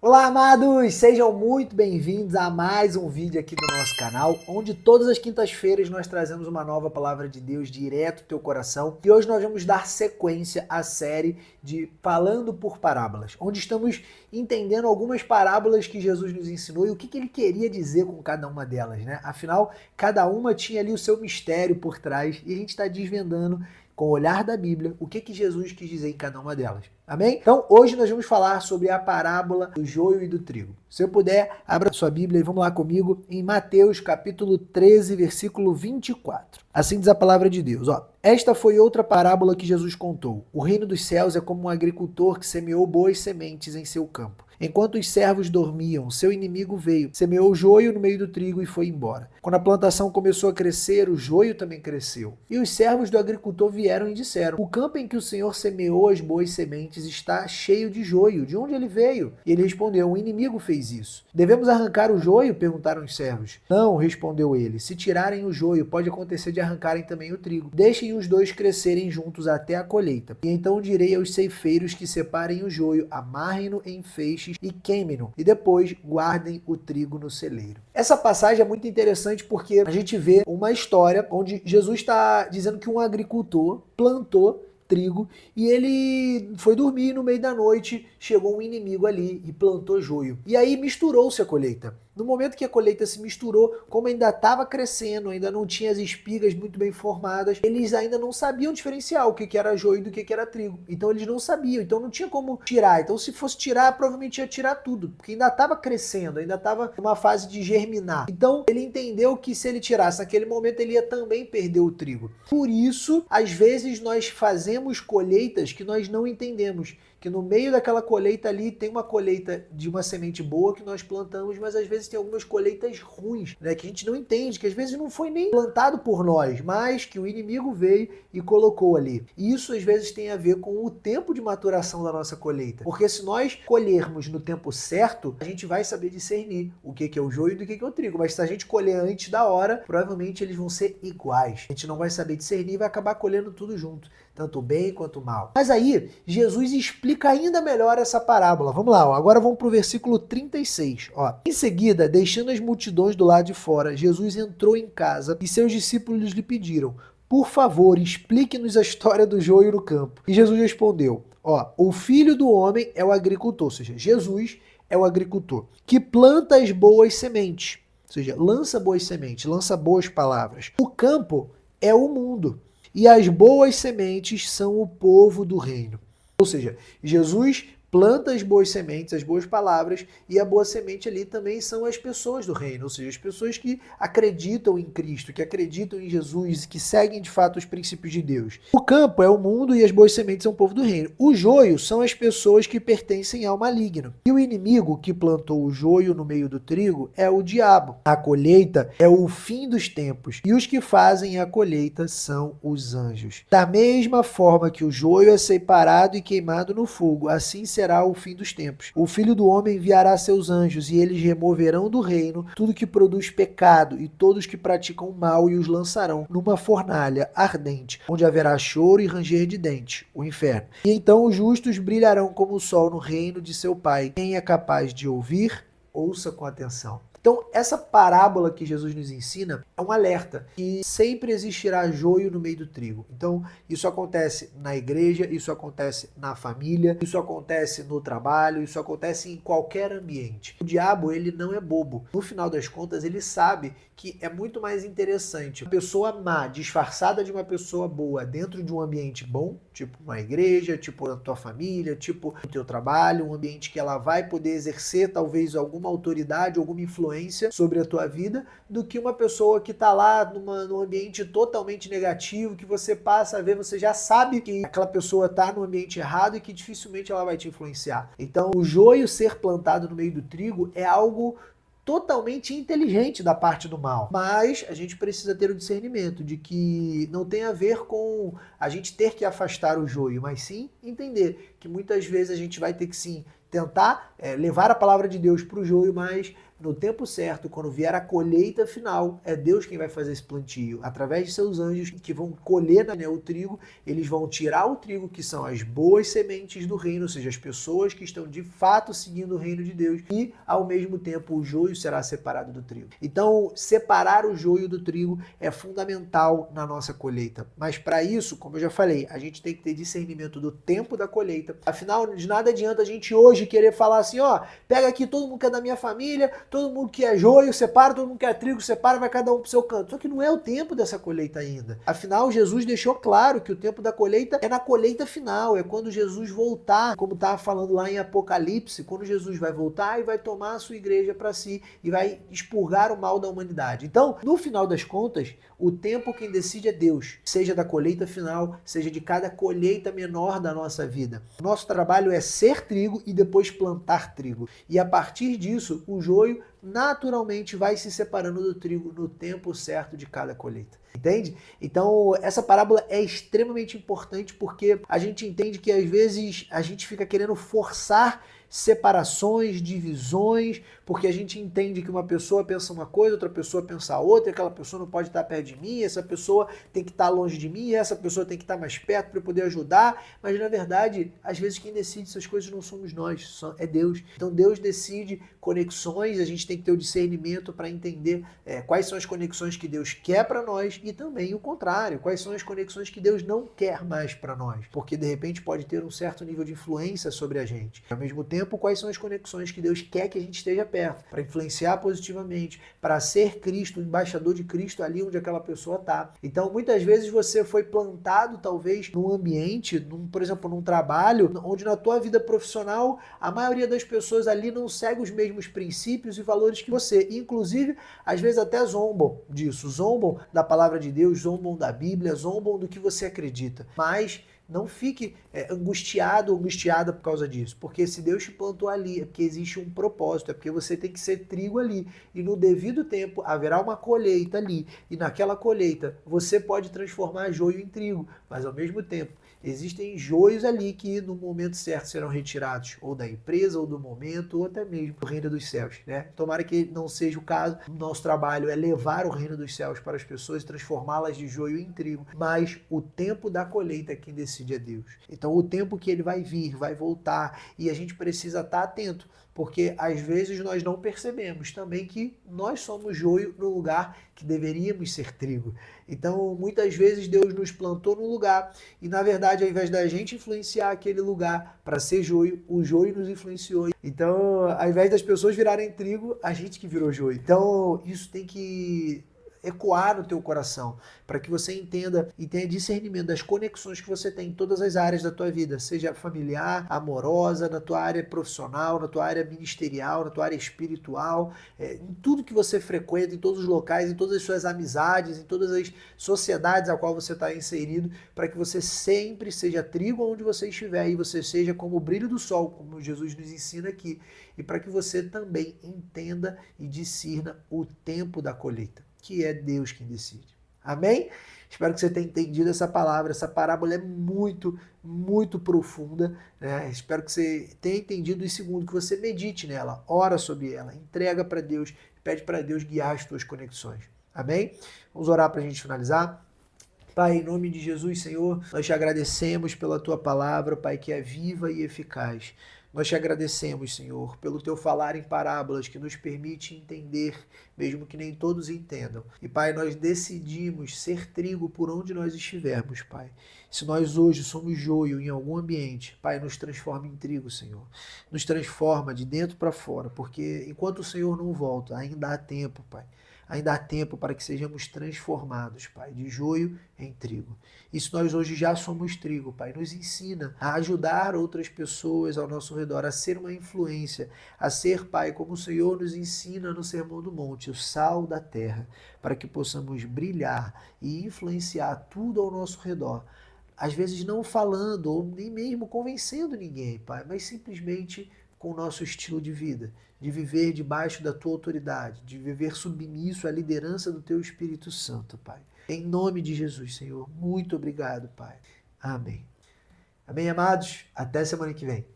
Olá, amados! Sejam muito bem-vindos a mais um vídeo aqui do nosso canal, onde todas as quintas-feiras nós trazemos uma nova palavra de Deus direto ao teu coração. E hoje nós vamos dar sequência à série de Falando por Parábolas, onde estamos entendendo algumas parábolas que Jesus nos ensinou e o que ele queria dizer com cada uma delas, né? Afinal, cada uma tinha ali o seu mistério por trás e a gente está desvendando com o olhar da Bíblia, o que Jesus quis dizer em cada uma delas. Amém? Então, hoje nós vamos falar sobre a parábola do joio e do trigo. Se eu puder, abra sua Bíblia e vamos lá comigo em Mateus capítulo 13, versículo 24. Assim diz a palavra de Deus, ó. Esta foi outra parábola que Jesus contou. O reino dos céus é como um agricultor que semeou boas sementes em seu campo. Enquanto os servos dormiam, seu inimigo veio, semeou o joio no meio do trigo e foi embora. Quando a plantação começou a crescer, o joio também cresceu. E os servos do agricultor vieram e disseram: o campo em que o Senhor semeou as boas sementes está cheio de joio. De onde ele veio? E ele respondeu: um inimigo fez isso. Devemos arrancar o joio? Perguntaram os servos. Não, respondeu ele. Se tirarem o joio, pode acontecer de arrancarem também o trigo. Deixem os dois crescerem juntos até a colheita. E então direi aos ceifeiros que separem o joio, amarrem-no em feixes e queimem-no, e depois guardem o trigo no celeiro. Essa passagem é muito interessante porque a gente vê uma história onde Jesus está dizendo que um agricultor plantou trigo e ele foi dormir no meio da noite, chegou um inimigo ali e plantou joio. E aí misturou-se a colheita. No momento que a colheita se misturou, como ainda estava crescendo, ainda não tinha as espigas muito bem formadas, eles ainda não sabiam diferenciar o que era joio do que era trigo. Então eles não sabiam, então não tinha como tirar. Então se fosse tirar, provavelmente ia tirar tudo, porque ainda estava crescendo, ainda estava numa fase de germinar. Então ele entendeu que se ele tirasse naquele momento, ele ia também perder o trigo. Por isso, às vezes nós fazemos colheitas que nós não entendemos. Que no meio daquela colheita ali tem uma colheita de uma semente boa que nós plantamos, mas às vezes tem algumas colheitas ruins, né, que a gente não entende, que às vezes não foi nem plantado por nós, mas que o inimigo veio e colocou ali. E isso às vezes tem a ver com o tempo de maturação da nossa colheita, porque se nós colhermos no tempo certo, a gente vai saber discernir o que é o joio do que é o trigo, mas se a gente colher antes da hora, provavelmente eles vão ser iguais. A gente não vai saber discernir e vai acabar colhendo tudo junto, tanto o bem quanto o mal. Mas aí, Jesus explica ainda melhor essa parábola. Vamos lá, ó. Agora vamos para o versículo 36. Ó. Em seguida, deixando as multidões do lado de fora, Jesus entrou em casa e seus discípulos lhe pediram: por favor, explique-nos a história do joio no campo. E Jesus respondeu: ó, o filho do homem é o agricultor, ou seja, Jesus é o agricultor, que planta as boas sementes, ou seja, lança boas sementes, lança boas palavras. O campo é o mundo. E as boas sementes são o povo do reino. Ou seja, Jesus planta as boas sementes, as boas palavras, e a boa semente ali também são as pessoas do reino, ou seja, as pessoas que acreditam em Cristo, que acreditam em Jesus, que seguem de fato os princípios de Deus. O campo é o mundo e as boas sementes são o povo do reino. O joio são as pessoas que pertencem ao maligno. E o inimigo que plantou o joio no meio do trigo é o diabo. A colheita é o fim dos tempos, e os que fazem a colheita são os anjos. Da mesma forma que o joio é separado e queimado no fogo, assim será o fim dos tempos. O Filho do Homem enviará seus anjos e eles removerão do reino tudo que produz pecado e todos que praticam mal e os lançarão numa fornalha ardente, onde haverá choro e ranger de dentes, o inferno. E então os justos brilharão como o sol no reino de seu Pai. Quem é capaz de ouvir, ouça com atenção. Então, essa parábola que Jesus nos ensina é um alerta que sempre existirá joio no meio do trigo. Então, isso acontece na igreja, isso acontece na família, isso acontece no trabalho, isso acontece em qualquer ambiente. O diabo, ele não é bobo. No final das contas, ele sabe que é muito mais interessante uma pessoa má, disfarçada de uma pessoa boa, dentro de um ambiente bom, tipo uma igreja, tipo a tua família, tipo o teu trabalho, um ambiente que ela vai poder exercer talvez alguma autoridade, alguma influência sobre a tua vida, do que uma pessoa que está lá num ambiente totalmente negativo, que você passa a ver, você já sabe que aquela pessoa está no ambiente errado e que dificilmente ela vai te influenciar. Então, o joio ser plantado no meio do trigo é algo totalmente inteligente da parte do mal. Mas a gente precisa ter o discernimento de que não tem a ver com a gente ter que afastar o joio, mas sim entender que muitas vezes a gente vai ter que sim tentar levar a palavra de Deus para o joio, mas no tempo certo, quando vier a colheita final, é Deus quem vai fazer esse plantio. Através de seus anjos que vão colher o trigo, eles vão tirar o trigo, que são as boas sementes do reino, ou seja, as pessoas que estão de fato seguindo o reino de Deus, e ao mesmo tempo o joio será separado do trigo. Então, separar o joio do trigo é fundamental na nossa colheita. Mas para isso, como eu já falei, a gente tem que ter discernimento do tempo da colheita. Afinal, de nada adianta a gente hoje querer falar assim, pega aqui todo mundo que é da minha família, todo mundo que é joio, separa, todo mundo que é trigo, separa, vai cada um pro seu canto. Só que não é o tempo dessa colheita ainda. Afinal, Jesus deixou claro que o tempo da colheita é na colheita final, é quando Jesus voltar, como estava falando lá em Apocalipse, quando Jesus vai voltar e vai tomar a sua igreja para si e vai expurgar o mal da humanidade. Então, no final das contas, o tempo quem decide é Deus, seja da colheita final, seja de cada colheita menor da nossa vida. Nosso trabalho é ser trigo e depois plantar trigo. E a partir disso, o joio naturalmente vai se separando do trigo no tempo certo de cada colheita. Entende? Então, essa parábola é extremamente importante porque a gente entende que às vezes a gente fica querendo forçar separações, divisões, porque a gente entende que uma pessoa pensa uma coisa, outra pessoa pensa outra, aquela pessoa não pode estar perto de mim, essa pessoa tem que estar longe de mim, essa pessoa tem que estar mais perto para eu poder ajudar, mas na verdade, às vezes quem decide essas coisas não somos nós, é Deus. Então Deus decide conexões, a gente tem que ter o discernimento para entender quais são as conexões que Deus quer para nós e também o contrário, quais são as conexões que Deus não quer mais para nós, porque de repente pode ter um certo nível de influência sobre a gente. Ao mesmo tempo, quais são as conexões que Deus quer que a gente esteja perto, para influenciar positivamente, para ser Cristo, o embaixador de Cristo ali onde aquela pessoa está. Então, muitas vezes você foi plantado, talvez, num ambiente, por exemplo, num trabalho, onde na tua vida profissional, a maioria das pessoas ali não segue os mesmos princípios e valores que você. Inclusive, às vezes até zombam disso, zombam da palavra de Deus, zombam da Bíblia, zombam do que você acredita. Mas não fique angustiado ou angustiada por causa disso, porque se Deus te plantou ali, é porque existe um propósito, é porque você tem que ser trigo ali, e no devido tempo haverá uma colheita ali, e naquela colheita você pode transformar joio em trigo, mas ao mesmo tempo existem joios ali que no momento certo serão retirados, ou da empresa, ou do momento, ou até mesmo do reino dos céus, né? Tomara que não seja o caso. Nosso trabalho é levar o reino dos céus para as pessoas e transformá-las de joio em trigo, mas o tempo da colheita é quem decide é Deus. Então o tempo que ele vai vir, vai voltar, e a gente precisa estar atento, porque às vezes nós não percebemos também que nós somos joio no lugar que deveríamos ser trigo. Então, muitas vezes Deus nos plantou num lugar e, na verdade, ao invés da gente influenciar aquele lugar para ser joio, o joio nos influenciou. Então, ao invés das pessoas virarem trigo, a gente que virou joio. Então, isso tem que ecoar no teu coração, para que você entenda e tenha discernimento das conexões que você tem em todas as áreas da tua vida, seja familiar, amorosa, na tua área profissional, na tua área ministerial, na tua área espiritual, em tudo que você frequenta, em todos os locais, em todas as suas amizades, em todas as sociedades a qual você está inserido, para que você sempre seja trigo onde você estiver e você seja como o brilho do sol, como Jesus nos ensina aqui, e para que você também entenda e discirna o tempo da colheita, que é Deus quem decide. Amém? Espero que você tenha entendido essa palavra. Essa parábola é muito, muito profunda, né? Espero que você tenha entendido e segundo, que você medite nela, ora sobre ela, entrega para Deus, pede para Deus guiar as tuas conexões. Amém? Vamos orar para a gente finalizar? Pai, em nome de Jesus, Senhor, nós te agradecemos pela tua palavra, Pai, que é viva e eficaz. Nós te agradecemos, Senhor, pelo teu falar em parábolas que nos permite entender, mesmo que nem todos entendam. E, Pai, nós decidimos ser trigo por onde nós estivermos, Pai. Se nós hoje somos joio em algum ambiente, Pai, nos transforma em trigo, Senhor. Nos transforma de dentro para fora, porque enquanto o Senhor não volta, ainda há tempo, Pai. Ainda há tempo para que sejamos transformados, Pai, de joio em trigo. E se nós hoje já somos trigo, Pai, nos ensina a ajudar outras pessoas ao nosso redor, a ser uma influência, a ser, Pai, como o Senhor nos ensina no Sermão do Monte, o sal da terra, para que possamos brilhar e influenciar tudo ao nosso redor. Às vezes não falando ou nem mesmo convencendo ninguém, Pai, mas simplesmente com o nosso estilo de vida, de viver debaixo da tua autoridade, de viver submisso à liderança do teu Espírito Santo, Pai. Em nome de Jesus, Senhor, muito obrigado, Pai. Amém. Amém, amados? Até semana que vem.